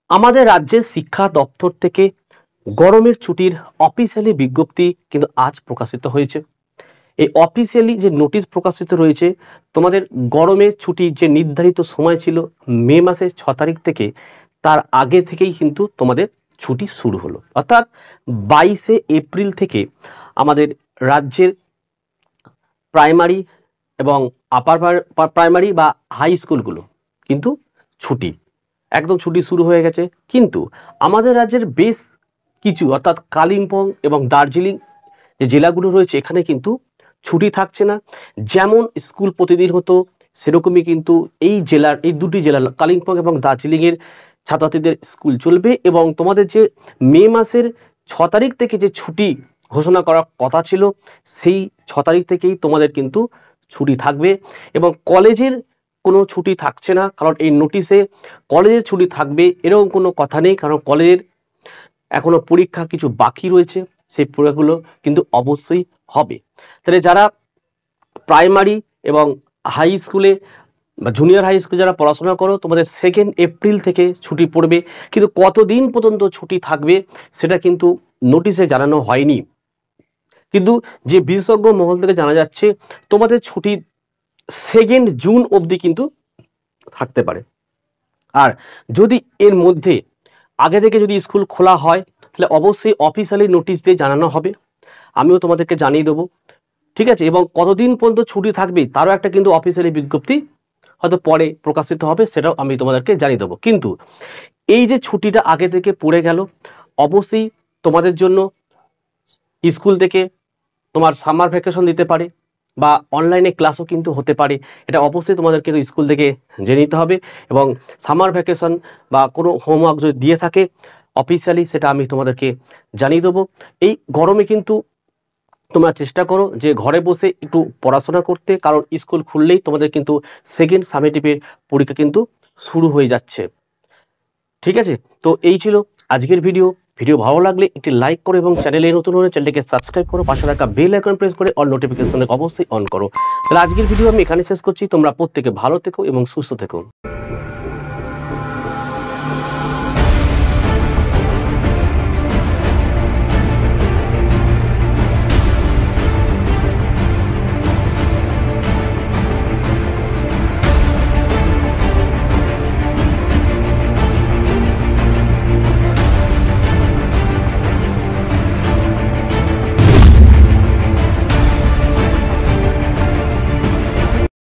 আমাদের রাজ্যের শিক্ষা দপ্তর থেকে গরমের ছুটির অফিসিয়ালি বিজ্ঞপ্তি কিন্তু আজ প্রকাশিত হয়েছে। এই অফিসিয়ালি যে নোটিশ প্রকাশিত রয়েছে, তোমাদের গরমের ছুটির যে নির্ধারিত সময় ছিল মে মাসের 6 তারিখ থেকে, তার আগে থেকেই কিন্তু তোমাদের ছুটি শুরু হলো। অর্থাৎ 22শে এপ্রিল থেকে আমাদের রাজ্যের প্রাইমারি এবং আপার প্রাইমারি বা হাই স্কুলগুলো কিন্তু ছুটি, একদম ছুটি শুরু হয়ে গেছে। কিন্তু আমাদের রাজ্যের বেশ কিছু অর্থাৎ কালিম্পং এবং দার্জিলিং যে জেলাগুলো রয়েছে, এখানে কিন্তু ছুটি থাকছে না। যেমন স্কুল প্রতিদিন হতো, সেরকমই কিন্তু এই দুটি জেলা কালিম্পং এবং দার্জিলিংয়ের ছাত্রছাত্রীদের স্কুল চলবে। এবং তোমাদের যে মে মাসের 6 তারিখ থেকে যে ছুটি ঘোষণা করার কথা ছিল, সেই 6 তারিখ থেকেই তোমাদের কিন্তু ছুটি থাকবে। এবং কলেজের কোনো ছুটি থাকছে না, কারণ এই নোটিশে কলেজের ছুটি থাকবে এরকম কোনো কথা নেই, কারণ কলেজের এখনো পরীক্ষা কিছু বাকি রয়েছে, সেই পরীক্ষাগুলো কিন্তু অবশ্যই হবে। তাহলে যারা প্রাইমারি এবং হাই স্কুলে বা জুনিয়র হাই স্কুলে যারা পড়াশোনা করো, তোমাদের 2 এপ্রিল থেকে ছুটি পড়বে। কিন্তু কতদিন পর্যন্ত ছুটি থাকবে সেটা কিন্তু নোটিশে জানানো হয়নি। কিন্তু যে বিশেষজ্ঞ মহল থেকে জানা যাচ্ছে, তোমাদের ছুটি 2 জুন অবধি কিন্তু থাকতে পারে। আর যদি এর মধ্যে আগে থেকে যদি স্কুল খোলা হয়, তাহলে অবশ্যই অফিসিয়ালি নোটিশ দিয়ে জানানো হবে, আমিও তোমাদেরকে জানিয়ে দেবো, ঠিক আছে। এবং কতদিন পর্যন্ত ছুটি থাকবে তারও একটা কিন্তু অফিসিয়ালি বিজ্ঞপ্তি হয়তো পরে প্রকাশিত হবে, সেটাও আমি তোমাদেরকে জানিয়ে দেবো। কিন্তু এই যে ছুটিটা আগে থেকে পড়ে গেল, অবশ্যই তোমাদের জন্য স্কুল থেকে তোমার সামার ভ্যাকেশন দিতে পারে বা অনলাইনে ক্লাসও কিন্তু হতে পারে। এটা অবশ্যই তোমাদের কিন্তু স্কুল থেকে জেনে নিতে হবে। এবং সামার ভ্যাকেশন বা কোনো হোমওয়ার্ক যদি দিয়ে থাকে অফিসিয়ালি, সেটা আমি তোমাদেরকে জানিয়ে দেবো। এই গরমে কিন্তু তোমরা চেষ্টা করো যে ঘরে বসে একটু পড়াশোনা করতে, কারণ স্কুল খুললেই তোমাদের কিন্তু 2nd সামেটিভের পরীক্ষা কিন্তু শুরু হয়ে যাচ্ছে, ঠিক আছে। তো এই ছিল আজকের ভিডিও। ভালো লাগলে একটি লাইক করো এবং চ্যানেলে নতুন হলে চ্যানেলটিকে সাবস্ক্রাইব করো, পাশে থাকা বেল আইকন প্রেস করে অল নোটিফিকেশন অবশ্যই অন করো। তাহলে আজকের ভিডিও আমি এখানে শেষ করছি। তোমরা প্রত্যেকে ভালো থেকো এবং সুস্থ থেকো।